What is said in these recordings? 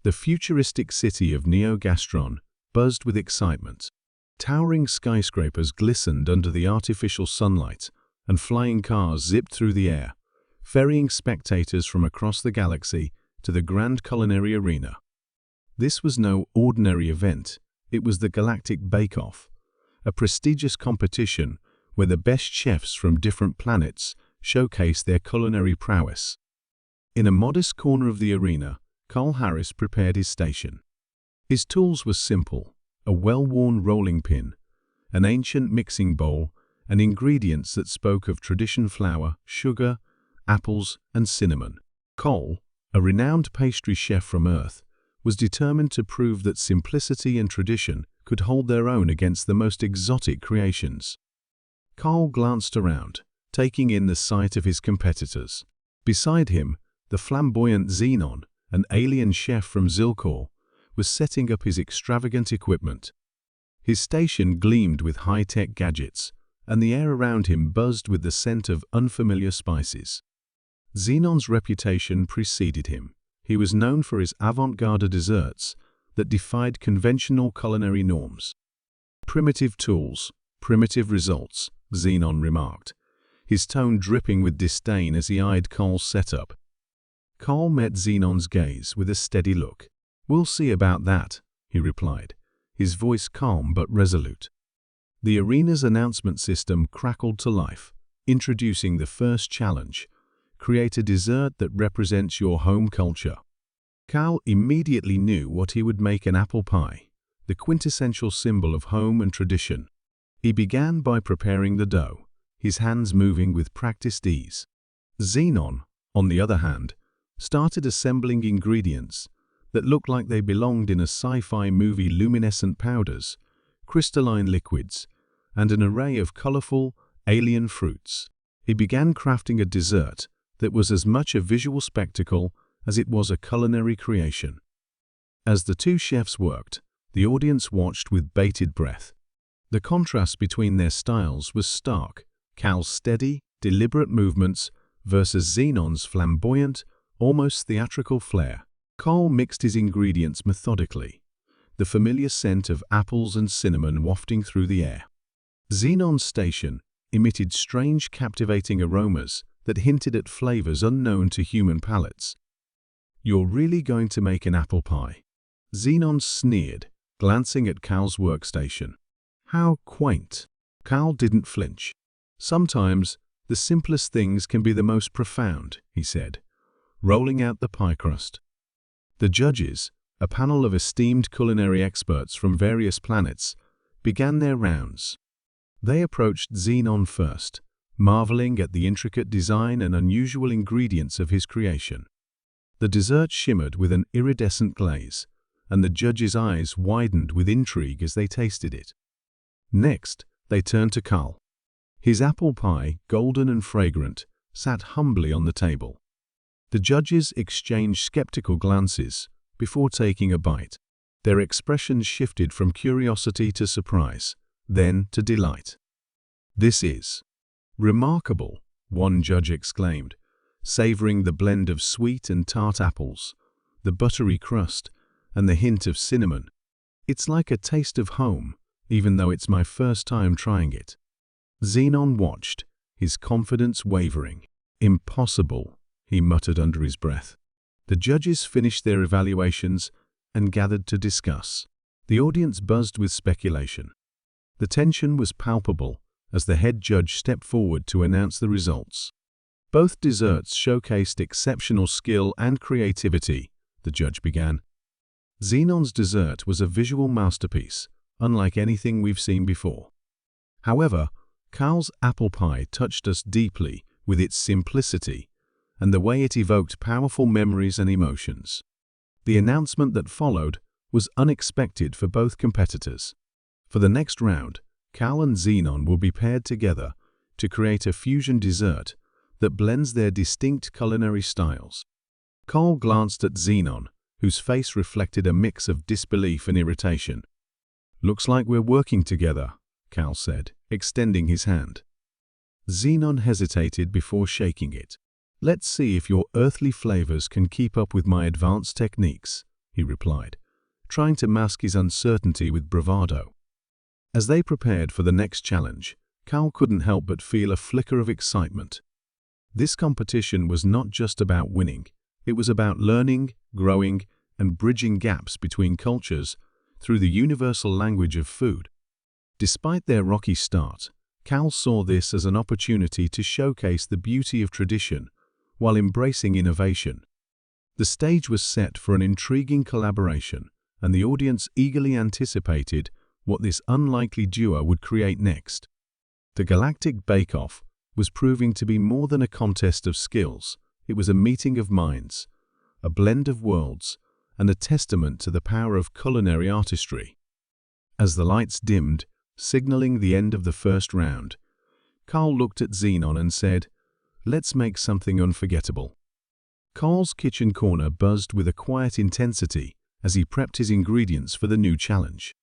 The futuristic city of Neo-Gastron buzzed with excitement. Towering skyscrapers glistened under the artificial sunlight, and flying cars zipped through the air, ferrying spectators from across the galaxy to the grand culinary arena. This was no ordinary event. It was the Galactic Bake-Off, a prestigious competition where the best chefs from different planets showcased their culinary prowess. In a modest corner of the arena, Carl Harris prepared his station. His tools were simple: a well-worn rolling pin, an ancient mixing bowl, and ingredients that spoke of tradition: flour, sugar, apples, and cinnamon. Cole, a renowned pastry chef from Earth, was determined to prove that simplicity and tradition could hold their own against the most exotic creations. Carl glanced around, taking in the sight of his competitors. Beside him, the flamboyant Xenon, an alien chef from Zilkor, was setting up his extravagant equipment. His station gleamed with high-tech gadgets, and the air around him buzzed with the scent of unfamiliar spices. Xenon's reputation preceded him. He was known for his avant-garde desserts that defied conventional culinary norms. "Primitive tools, primitive results," Xenon remarked, his tone dripping with disdain as he eyed Carl's setup. Carl met Xenon's gaze with a steady look. "We'll see about that," he replied, his voice calm but resolute. The arena's announcement system crackled to life, introducing the first challenge: create a dessert that represents your home culture. Carl immediately knew what he would make: an apple pie, the quintessential symbol of home and tradition. He began by preparing the dough, his hands moving with practiced ease. Xenon, on the other hand, started assembling ingredients that looked like they belonged in a sci-fi movie: luminescent powders, crystalline liquids, and an array of colorful, alien fruits. He began crafting a dessert that was as much a visual spectacle as it was a culinary creation. As the two chefs worked, the audience watched with bated breath. The contrast between their styles was stark: Carl's steady, deliberate movements versus Xenon's flamboyant, almost theatrical flair. Carl mixed his ingredients methodically, the familiar scent of apples and cinnamon wafting through the air. Xenon's station emitted strange, captivating aromas that hinted at flavors unknown to human palates. "You're really going to make an apple pie?" Xenon sneered, glancing at Carl's workstation. "How quaint." Carl didn't flinch. "Sometimes the simplest things can be the most profound," he said, rolling out the pie crust. The judges, a panel of esteemed culinary experts from various planets, began their rounds. They approached Xenon first, marveling at the intricate design and unusual ingredients of his creation. The dessert shimmered with an iridescent glaze, and the judges' eyes widened with intrigue as they tasted it. Next, they turned to Carl. His apple pie, golden and fragrant, sat humbly on the table. The judges exchanged skeptical glances before taking a bite. Their expressions shifted from curiosity to surprise, then to delight. "This is remarkable," one judge exclaimed, savoring the blend of sweet and tart apples, the buttery crust, and the hint of cinnamon. "It's like a taste of home, even though it's my first time trying it." Xenon watched, his confidence wavering. "Impossible," he muttered under his breath. The judges finished their evaluations and gathered to discuss. The audience buzzed with speculation. The tension was palpable as the head judge stepped forward to announce the results. "Both desserts showcased exceptional skill and creativity," the judge began. "Xenon's dessert was a visual masterpiece, unlike anything we've seen before. However, Carl's apple pie touched us deeply with its simplicity and the way it evoked powerful memories and emotions." The announcement that followed was unexpected for both competitors. For the next round, Carl and Xenon will be paired together to create a fusion dessert that blends their distinct culinary styles. Carl glanced at Xenon, whose face reflected a mix of disbelief and irritation. "Looks like we're working together," Carl said, extending his hand. Xenon hesitated before shaking it. "Let's see if your earthly flavors can keep up with my advanced techniques," he replied, trying to mask his uncertainty with bravado. As they prepared for the next challenge, Cal couldn't help but feel a flicker of excitement. This competition was not just about winning, it was about learning, growing, and bridging gaps between cultures through the universal language of food. Despite their rocky start, Cal saw this as an opportunity to showcase the beauty of tradition while embracing innovation. The stage was set for an intriguing collaboration, and the audience eagerly anticipated what this unlikely duo would create next. The Galactic Bake-Off was proving to be more than a contest of skills. It was a meeting of minds, a blend of worlds, and a testament to the power of culinary artistry. As the lights dimmed, signaling the end of the first round, Carl looked at Xenon and said, "Let's make something unforgettable." Carl's kitchen corner buzzed with a quiet intensity as he prepped his ingredients for the new challenge.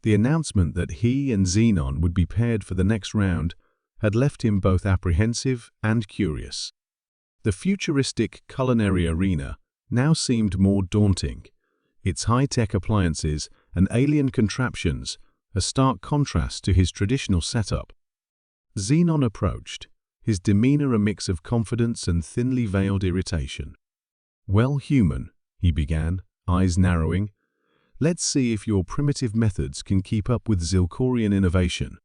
The announcement that he and Xenon would be paired for the next round had left him both apprehensive and curious. The futuristic culinary arena now seemed more daunting, its high-tech appliances and alien contraptions a stark contrast to his traditional setup. Xenon approached, his demeanor a mix of confidence and thinly veiled irritation. "Well, human," he began, eyes narrowing, "let's see if your primitive methods can keep up with Zilkorian innovation."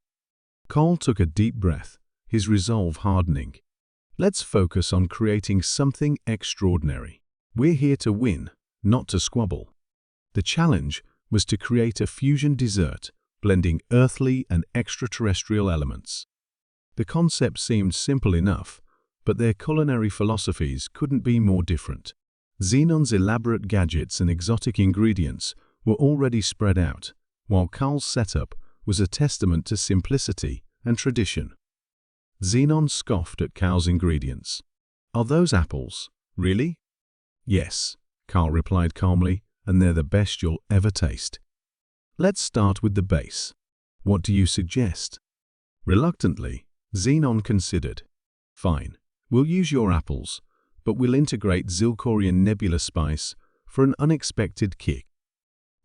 Carl took a deep breath, his resolve hardening. "Let's focus on creating something extraordinary. We're here to win, not to squabble." The challenge was to create a fusion dessert, blending earthly and extraterrestrial elements. The concept seemed simple enough, but their culinary philosophies couldn't be more different. Xenon's elaborate gadgets and exotic ingredients were already spread out, while Carl's setup was a testament to simplicity and tradition. Xenon scoffed at Carl's ingredients. "Are those apples? Really?" "Yes," Carl replied calmly, "and they're the best you'll ever taste." "Let's start with the base. What do you suggest?" Reluctantly, Xenon considered. "Fine, we'll use your apples, but we'll integrate Zilkorian nebula spice for an unexpected kick."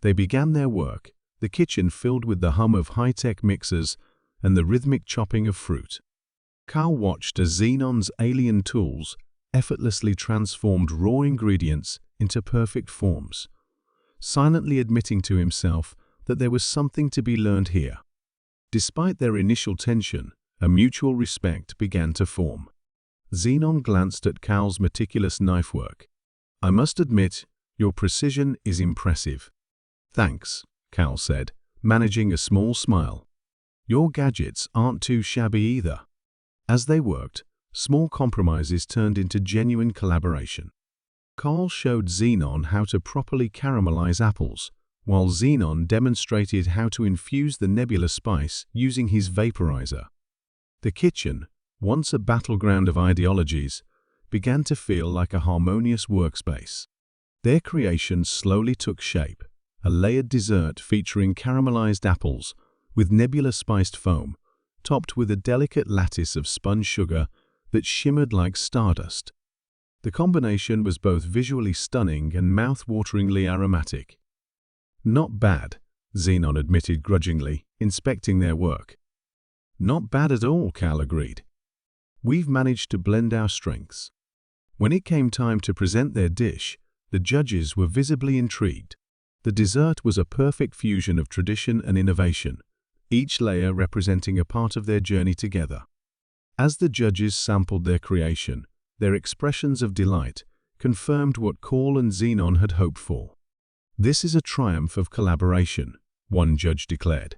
They began their work, the kitchen filled with the hum of high-tech mixers and the rhythmic chopping of fruit. Carl watched as Xenon's alien tools effortlessly transformed raw ingredients into perfect forms, silently admitting to himself that there was something to be learned here. Despite their initial tension, a mutual respect began to form. Xenon glanced at Carl's meticulous knife work. "I must admit, your precision is impressive." "Thanks," Carl said, managing a small smile. "Your gadgets aren't too shabby either." As they worked, small compromises turned into genuine collaboration. Carl showed Xenon how to properly caramelize apples, while Xenon demonstrated how to infuse the nebula spice using his vaporizer. The kitchen, once a battleground of ideologies, began to feel like a harmonious workspace. Their creations slowly took shape, a layered dessert featuring caramelized apples with nebula-spiced foam, topped with a delicate lattice of spun sugar that shimmered like stardust. The combination was both visually stunning and mouth-wateringly aromatic. "Not bad," Xenon admitted grudgingly, inspecting their work. "Not bad at all," Cal agreed. "We've managed to blend our strengths." When it came time to present their dish, the judges were visibly intrigued. The dessert was a perfect fusion of tradition and innovation, each layer representing a part of their journey together. As the judges sampled their creation, their expressions of delight confirmed what Carl and Xenon had hoped for. "This is a triumph of collaboration," one judge declared.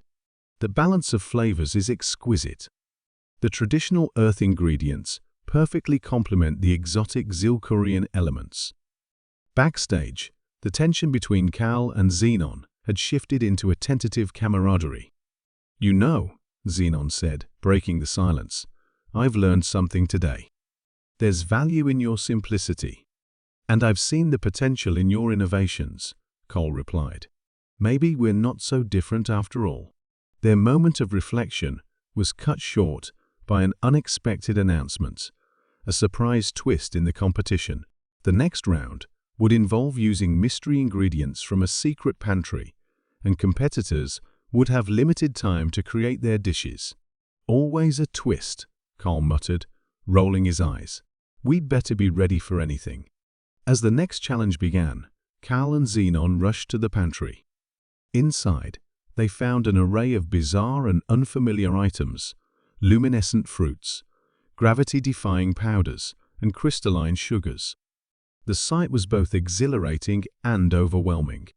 "The balance of flavors is exquisite. The traditional earth ingredients perfectly complement the exotic Zilkorian elements." Backstage, the tension between Cal and Xenon had shifted into a tentative camaraderie. "You know," Xenon said, breaking the silence, "I've learned something today. There's value in your simplicity. And I've seen the potential in your innovations," Cole replied. "Maybe we're not so different after all." Their moment of reflection was cut short by an unexpected announcement, a surprise twist in the competition. The next round would involve using mystery ingredients from a secret pantry, and competitors would have limited time to create their dishes. Always a twist, Carl muttered, rolling his eyes. We'd better be ready for anything. As the next challenge began, Cal and Xenon rushed to the pantry. Inside, they found an array of bizarre and unfamiliar items: luminescent fruits, gravity-defying powders, and crystalline sugars. The sight was both exhilarating and overwhelming.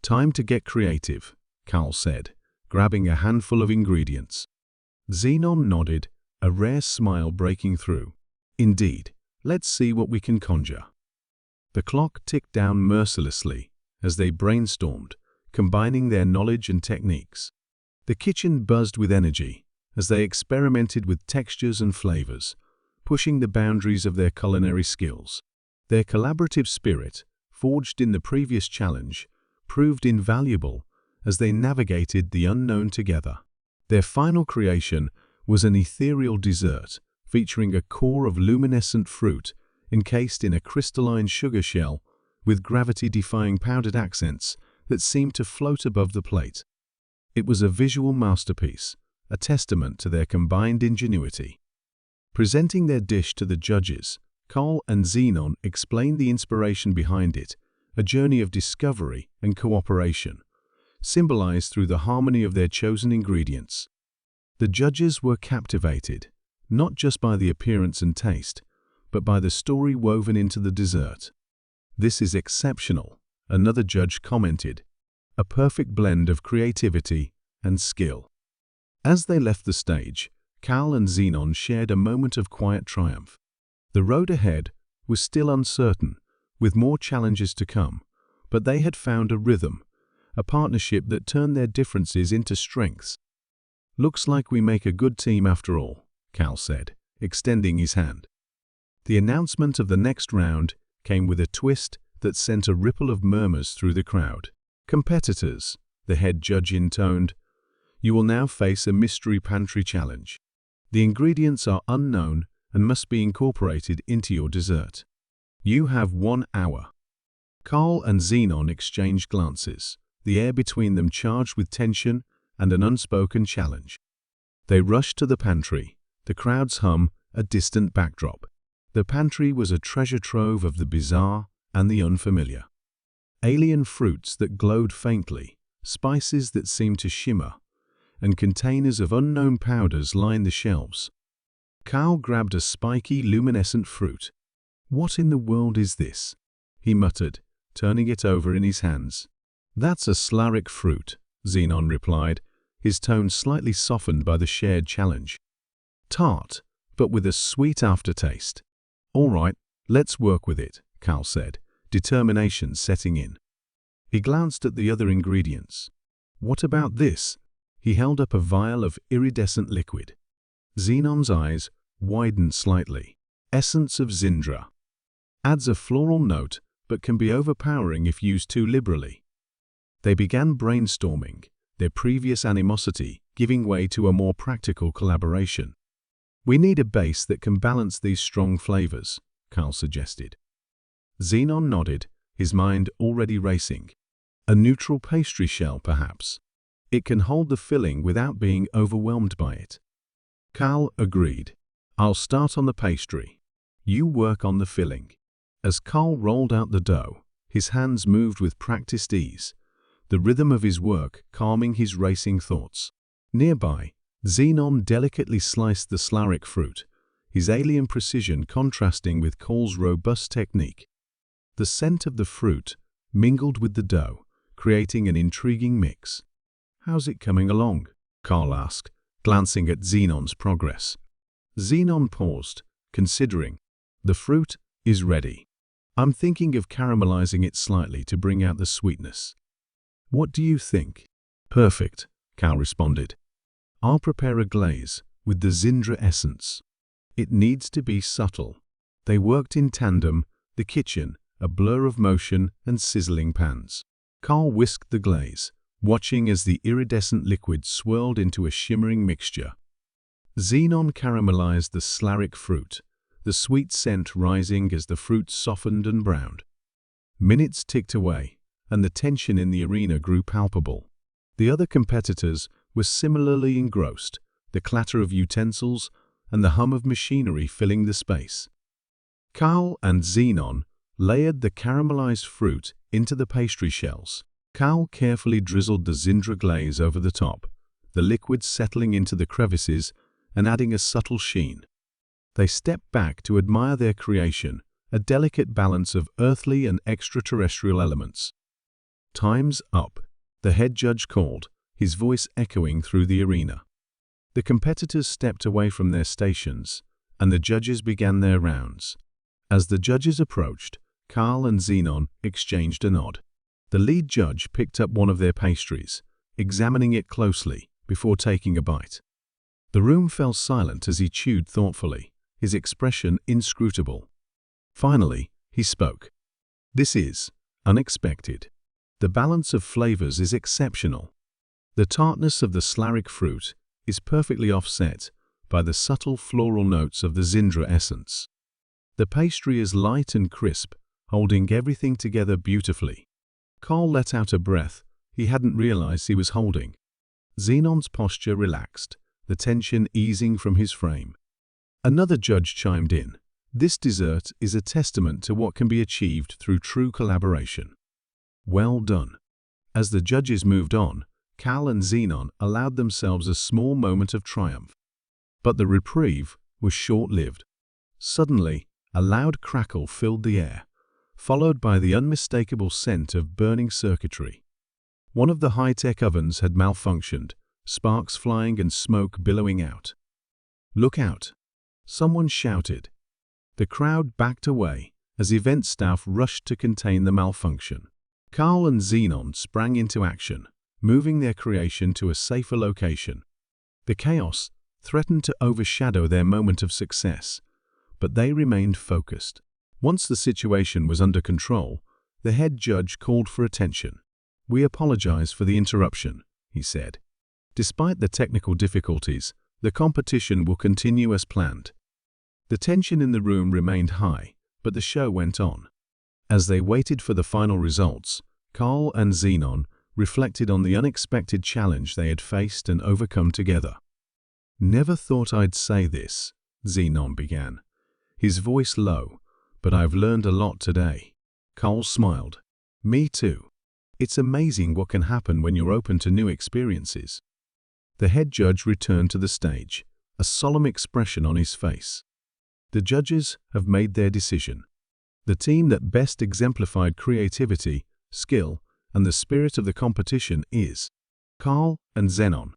"Time to get creative," Cal said, grabbing a handful of ingredients. Xenon nodded, a rare smile breaking through. "Indeed, let's see what we can conjure." The clock ticked down mercilessly as they brainstormed, combining their knowledge and techniques. The kitchen buzzed with energy as they experimented with textures and flavors, pushing the boundaries of their culinary skills. Their collaborative spirit, forged in the previous challenge, proved invaluable as they navigated the unknown together. Their final creation was an ethereal dessert featuring a core of luminescent fruit encased in a crystalline sugar shell with gravity-defying powdered accents that seemed to float above the plate. It was a visual masterpiece, a testament to their combined ingenuity. Presenting their dish to the judges, Carl and Xenon explained the inspiration behind it, a journey of discovery and cooperation, symbolized through the harmony of their chosen ingredients. The judges were captivated, not just by the appearance and taste, but by the story woven into the dessert. "This is exceptional," another judge commented, "a perfect blend of creativity and skill." As they left the stage, Cal and Xenon shared a moment of quiet triumph. The road ahead was still uncertain, with more challenges to come, but they had found a rhythm, a partnership that turned their differences into strengths. "Looks like we make a good team after all," Cal said, extending his hand. The announcement of the next round came with a twist that sent a ripple of murmurs through the crowd. "Competitors," the head judge intoned, "you will now face a mystery pantry challenge. The ingredients are unknown and must be incorporated into your dessert. You have 1 hour." Carl and Xenon exchanged glances, the air between them charged with tension and an unspoken challenge. They rushed to the pantry, the crowd's hum a distant backdrop. The pantry was a treasure trove of the bizarre and the unfamiliar. Alien fruits that glowed faintly, spices that seemed to shimmer, and containers of unknown powders lined the shelves. Cal grabbed a spiky, luminescent fruit. "What in the world is this?" he muttered, turning it over in his hands. "That's a slaric fruit," Xenon replied, his tone slightly softened by the shared challenge. "Tart, but with a sweet aftertaste." "All right, let's work with it," Cal said, determination setting in. He glanced at the other ingredients. "What about this?" He held up a vial of iridescent liquid. Xenon's eyes widened slightly. "Essence of Zindra. Adds a floral note, but can be overpowering if used too liberally." They began brainstorming, their previous animosity giving way to a more practical collaboration. "We need a base that can balance these strong flavors," Carl suggested. Xenon nodded, his mind already racing. "A neutral pastry shell, perhaps. It can hold the filling without being overwhelmed by it." Carl agreed. "I'll start on the pastry. You work on the filling." As Carl rolled out the dough, his hands moved with practiced ease, the rhythm of his work calming his racing thoughts. Nearby, Xenon delicately sliced the slaric fruit, his alien precision contrasting with Carl's robust technique. The scent of the fruit mingled with the dough, creating an intriguing mix. "How's it coming along?" Carl asked, glancing at Xenon's progress. Xenon paused, considering. "The fruit is ready. I'm thinking of caramelizing it slightly to bring out the sweetness. What do you think?" "Perfect," Cal responded. "I'll prepare a glaze with the Zindra essence. It needs to be subtle." They worked in tandem, the kitchen a blur of motion and sizzling pans. Carl whisked the glaze, watching as the iridescent liquid swirled into a shimmering mixture. Xenon caramelized the slaric fruit, the sweet scent rising as the fruit softened and browned. Minutes ticked away, and the tension in the arena grew palpable. The other competitors were similarly engrossed, the clatter of utensils and the hum of machinery filling the space. Carl and Xenon layered the caramelized fruit into the pastry shells. Carl carefully drizzled the Zindra glaze over the top, the liquid settling into the crevices and adding a subtle sheen. They stepped back to admire their creation, a delicate balance of earthly and extraterrestrial elements. "Time's up," the head judge called, his voice echoing through the arena. The competitors stepped away from their stations, and the judges began their rounds. As the judges approached, Carl and Xenon exchanged a nod. The lead judge picked up one of their pastries, examining it closely before taking a bite. The room fell silent as he chewed thoughtfully, his expression inscrutable. Finally, he spoke. "This is unexpected. The balance of flavors is exceptional. The tartness of the Slaric fruit is perfectly offset by the subtle floral notes of the Zindra essence. The pastry is light and crisp, holding everything together beautifully." Carl let out a breath he hadn't realized he was holding. Xenon's posture relaxed, the tension easing from his frame. Another judge chimed in. "This dessert is a testament to what can be achieved through true collaboration." "Well done." As the judges moved on, Cal and Xenon allowed themselves a small moment of triumph. But the reprieve was short-lived. Suddenly, a loud crackle filled the air, followed by the unmistakable scent of burning circuitry. One of the high-tech ovens had malfunctioned, sparks flying and smoke billowing out. "Look out!" someone shouted. The crowd backed away as event staff rushed to contain the malfunction. Carl and Xenon sprang into action, moving their creation to a safer location. The chaos threatened to overshadow their moment of success, but they remained focused. Once the situation was under control, the head judge called for attention. "We apologize for the interruption," he said. "Despite the technical difficulties, the competition will continue as planned." The tension in the room remained high, but the show went on. As they waited for the final results, Carl and Xenon reflected on the unexpected challenge they had faced and overcome together. "Never thought I'd say this," Xenon began, his voice low, "but I've learned a lot today." Carl smiled. "Me too. It's amazing what can happen when you're open to new experiences." The head judge returned to the stage, a solemn expression on his face. "The judges have made their decision. The team that best exemplified creativity, skill, and the spirit of the competition is Carl and Xenon."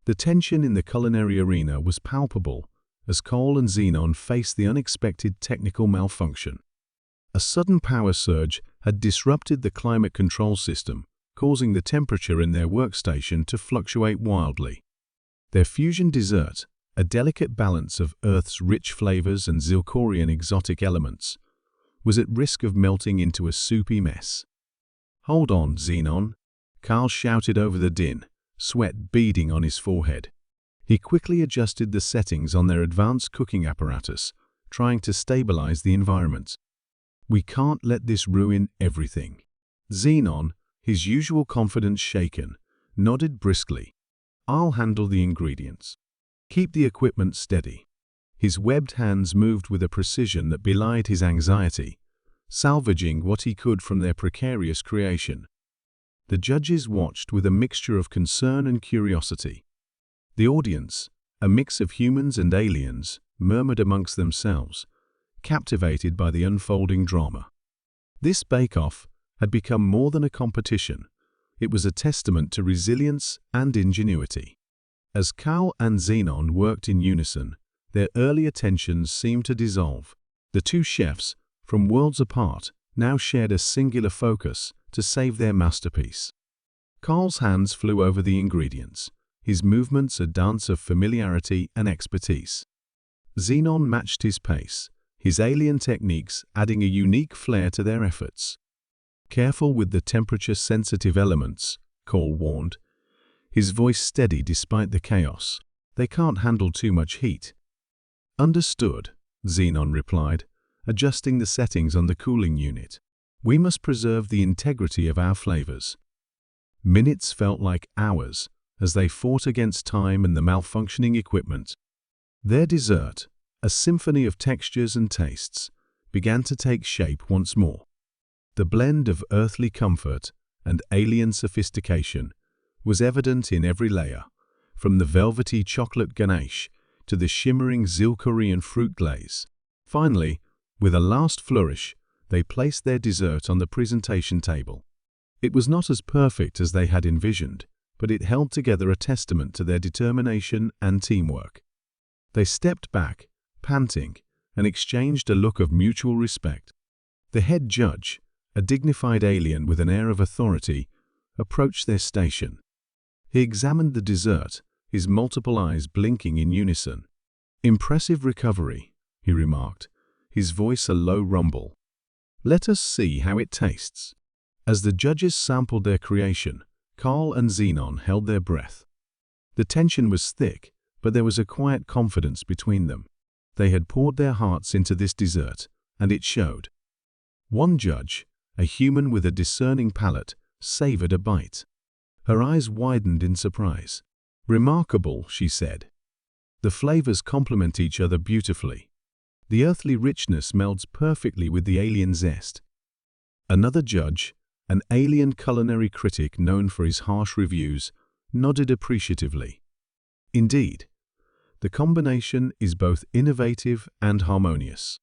The tension in the culinary arena was palpable as Carl and Xenon faced the unexpected technical malfunction. A sudden power surge had disrupted the climate control system, causing the temperature in their workstation to fluctuate wildly. Their fusion dessert, a delicate balance of Earth's rich flavors and Zilkorian exotic elements, was at risk of melting into a soupy mess. "Hold on, Xenon," Carl shouted over the din, sweat beading on his forehead. He quickly adjusted the settings on their advanced cooking apparatus, trying to stabilize the environment. "We can't let this ruin everything." Xenon, his usual confidence shaken, nodded briskly. "I'll handle the ingredients. Keep the equipment steady." His webbed hands moved with a precision that belied his anxiety, salvaging what he could from their precarious creation. The judges watched with a mixture of concern and curiosity. The audience, a mix of humans and aliens, murmured amongst themselves, captivated by the unfolding drama. This bake-off had become more than a competition. It was a testament to resilience and ingenuity. As Cal and Xenon worked in unison, their earlier tensions seemed to dissolve. The two chefs, from worlds apart, now shared a singular focus to save their masterpiece. Carl's hands flew over the ingredients, his movements a dance of familiarity and expertise. Xenon matched his pace, his alien techniques adding a unique flair to their efforts. "Careful with the temperature-sensitive elements," Carl warned, his voice steady despite the chaos. "They can't handle too much heat." "Understood," Xenon replied, adjusting the settings on the cooling unit. We must preserve the integrity of our flavors. Minutes felt like hours as they fought against time and the malfunctioning equipment. Their dessert, a symphony of textures and tastes, began to take shape once more. The blend of earthly comfort and alien sophistication was evident in every layer, from the velvety chocolate ganache to the shimmering Zilkorean fruit glaze. Finally, with a last flourish, they placed their dessert on the presentation table. It was not as perfect as they had envisioned, but it held together a testament to their determination and teamwork. They stepped back, panting, and exchanged a look of mutual respect. The head judge, a dignified alien with an air of authority, approached their station. He examined the dessert, his multiple eyes blinking in unison. "Impressive recovery," he remarked, his voice a low rumble. "Let us see how it tastes." As the judges sampled their creation, Carl and Xenon held their breath. The tension was thick, but there was a quiet confidence between them. They had poured their hearts into this dessert, and it showed. One judge, a human with a discerning palate, savored a bite. Her eyes widened in surprise. "Remarkable," she said. "The flavors complement each other beautifully. The earthly richness melds perfectly with the alien zest." Another judge, an alien culinary critic known for his harsh reviews, nodded appreciatively. "Indeed, the combination is both innovative and harmonious."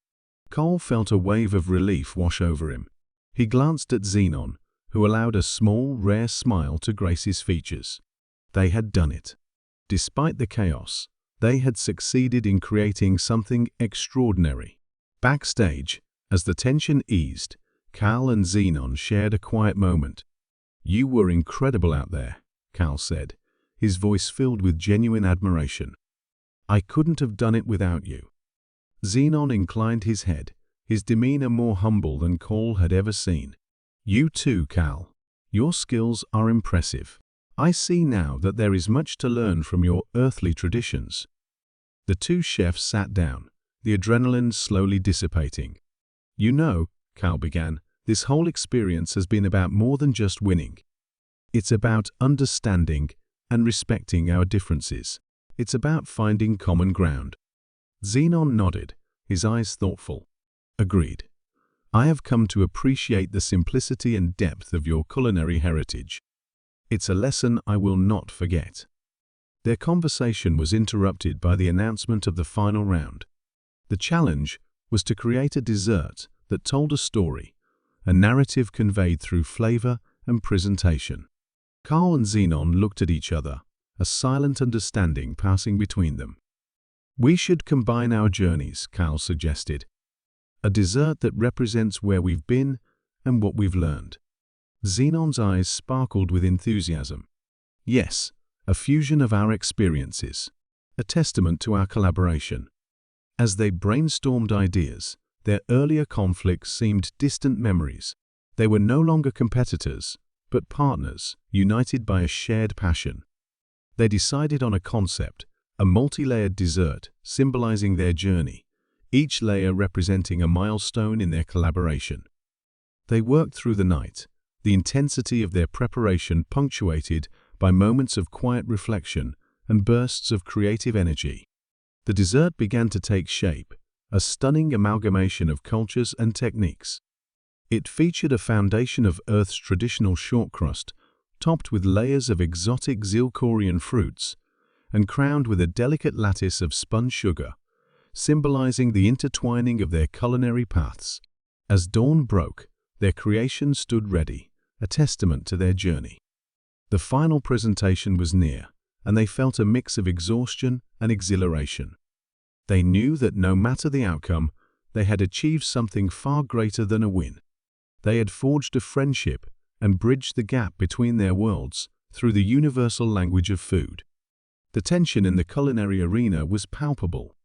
Carl felt a wave of relief wash over him. He glanced at Xenon, who allowed a small, rare smile to grace his features. They had done it. Despite the chaos, they had succeeded in creating something extraordinary. Backstage, as the tension eased, Cal and Xenon shared a quiet moment. "You were incredible out there," Cal said, his voice filled with genuine admiration. "I couldn't have done it without you." Xenon inclined his head, his demeanor more humble than Cole had ever seen. "You too, Cal. Your skills are impressive. I see now that there is much to learn from your earthly traditions." The two chefs sat down, the adrenaline slowly dissipating. "You know," Cal began, "this whole experience has been about more than just winning. It's about understanding and respecting our differences. It's about finding common ground." Xenon nodded, his eyes thoughtful. "Agreed. I have come to appreciate the simplicity and depth of your culinary heritage. It's a lesson I will not forget." Their conversation was interrupted by the announcement of the final round. The challenge was to create a dessert that told a story, a narrative conveyed through flavor and presentation. Carl and Xenon looked at each other, a silent understanding passing between them. "We should combine our journeys," Carl suggested. "A dessert that represents where we've been and what we've learned." Xenon's eyes sparkled with enthusiasm. "Yes, a fusion of our experiences, a testament to our collaboration." As they brainstormed ideas, their earlier conflicts seemed distant memories. They were no longer competitors, but partners, united by a shared passion. They decided on a concept, a multi-layered dessert symbolizing their journey, each layer representing a milestone in their collaboration. They worked through the night, the intensity of their preparation punctuated by moments of quiet reflection and bursts of creative energy. The dessert began to take shape, a stunning amalgamation of cultures and techniques. It featured a foundation of Earth's traditional short crust, topped with layers of exotic Zilkorean fruits, and crowned with a delicate lattice of spun sugar, symbolizing the intertwining of their culinary paths. As dawn broke, their creation stood ready, a testament to their journey. The final presentation was near, and they felt a mix of exhaustion and exhilaration. They knew that no matter the outcome, they had achieved something far greater than a win. They had forged a friendship and bridged the gap between their worlds through the universal language of food. The tension in the culinary arena was palpable.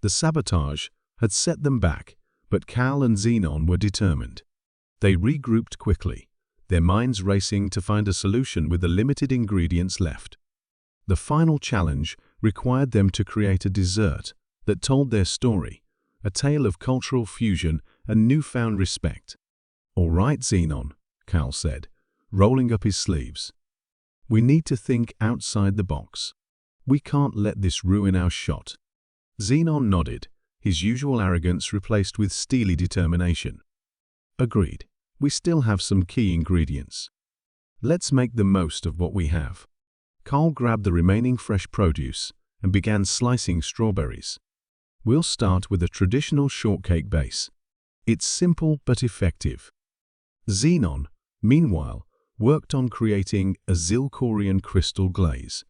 The sabotage had set them back, but Cal and Xenon were determined. They regrouped quickly, their minds racing to find a solution with the limited ingredients left. The final challenge required them to create a dessert that told their story, a tale of cultural fusion and newfound respect. "All right, Xenon," Cal said, rolling up his sleeves. "We need to think outside the box. We can't let this ruin our shot." Xenon nodded, his usual arrogance replaced with steely determination. "Agreed. We still have some key ingredients. Let's make the most of what we have." Carl grabbed the remaining fresh produce and began slicing strawberries. "We'll start with a traditional shortcake base. It's simple but effective." Xenon, meanwhile, worked on creating a zirconian crystal glaze,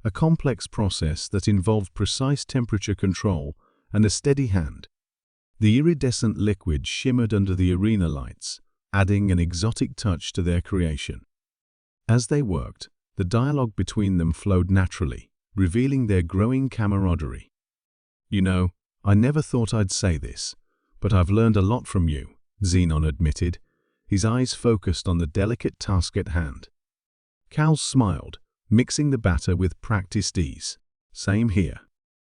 a complex process that involved precise temperature control and a steady hand. The iridescent liquid shimmered under the arena lights, adding an exotic touch to their creation. As they worked, the dialogue between them flowed naturally, revealing their growing camaraderie. "You know, I never thought I'd say this, but I've learned a lot from you," Xenon admitted, his eyes focused on the delicate task at hand. Cal smiled, mixing the batter with practiced ease. "Same here.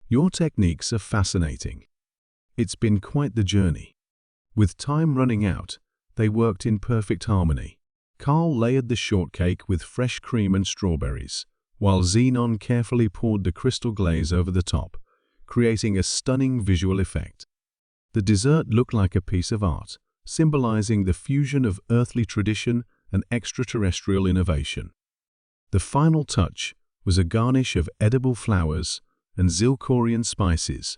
Your techniques are fascinating." It's been quite the journey. With time running out, they worked in perfect harmony. Carl layered the shortcake with fresh cream and strawberries, while Xenon carefully poured the crystal glaze over the top, creating a stunning visual effect. The dessert looked like a piece of art, symbolizing the fusion of earthly tradition and extraterrestrial innovation. The final touch was a garnish of edible flowers and zirconian spices,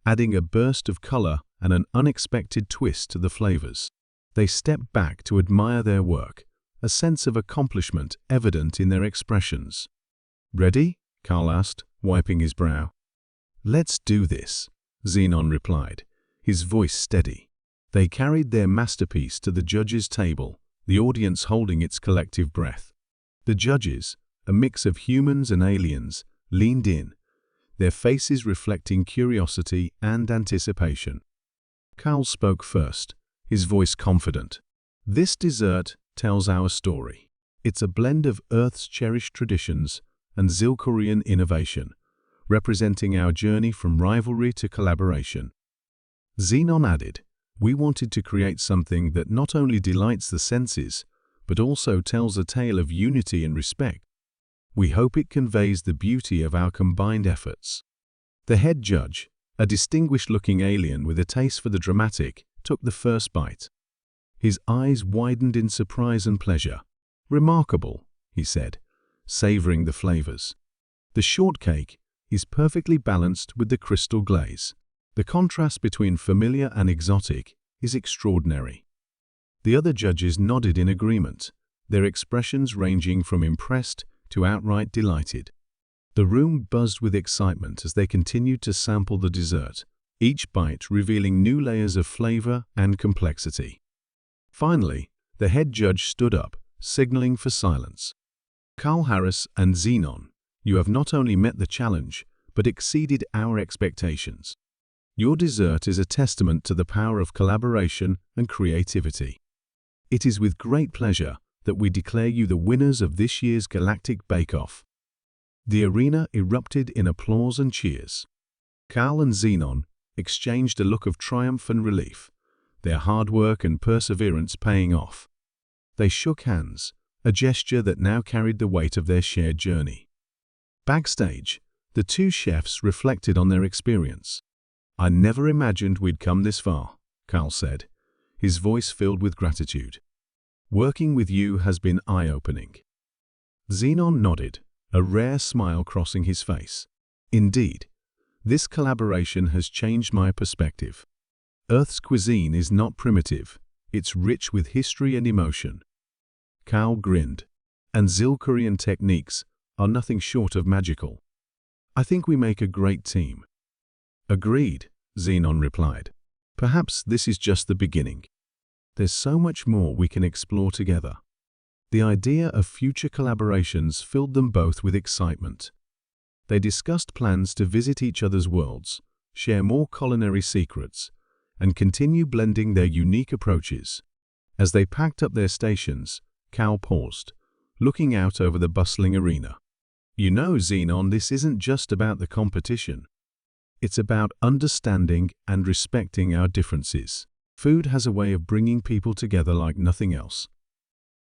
adding a burst of color and an unexpected twist to the flavors. They stepped back to admire their work, a sense of accomplishment evident in their expressions. "Ready?" Carl asked, wiping his brow. "Let's do this," Xenon replied, his voice steady. They carried their masterpiece to the judges' table, the audience holding its collective breath. The judges, a mix of humans and aliens, leaned in, their faces reflecting curiosity and anticipation. Carl spoke first, his voice confident. "This dessert tells our story. It's a blend of Earth's cherished traditions and zirconian innovation, representing our journey from rivalry to collaboration." Xenon added, "We wanted to create something that not only delights the senses, but also tells a tale of unity and respect. We hope it conveys the beauty of our combined efforts." The head judge, a distinguished-looking alien with a taste for the dramatic, took the first bite. His eyes widened in surprise and pleasure. "Remarkable," he said, savoring the flavors. "The shortcake is perfectly balanced with the crystal glaze. The contrast between familiar and exotic is extraordinary." The other judges nodded in agreement, their expressions ranging from impressed to outright delighted. The room buzzed with excitement as they continued to sample the dessert, each bite revealing new layers of flavor and complexity. Finally, the head judge stood up, signaling for silence. "Carl Harris and Xenon, you have not only met the challenge, but exceeded our expectations. Your dessert is a testament to the power of collaboration and creativity. It is with great pleasure that we declare you the winners of this year's Galactic Bake-Off." The arena erupted in applause and cheers. Carl and Xenon exchanged a look of triumph and relief, their hard work and perseverance paying off. They shook hands, a gesture that now carried the weight of their shared journey. Backstage, the two chefs reflected on their experience. "I never imagined we'd come this far," Carl said, his voice filled with gratitude. "Working with you has been eye-opening." Xenon nodded, a rare smile crossing his face. "Indeed, this collaboration has changed my perspective. Earth's cuisine is not primitive, it's rich with history and emotion." Carl grinned, "And zirconian techniques are nothing short of magical. I think we make a great team." "Agreed," Xenon replied. "Perhaps this is just the beginning. There's so much more we can explore together." The idea of future collaborations filled them both with excitement. They discussed plans to visit each other's worlds, share more culinary secrets, and continue blending their unique approaches. As they packed up their stations, Cal paused, looking out over the bustling arena. "You know, Xenon, this isn't just about the competition. It's about understanding and respecting our differences. Food has a way of bringing people together like nothing else.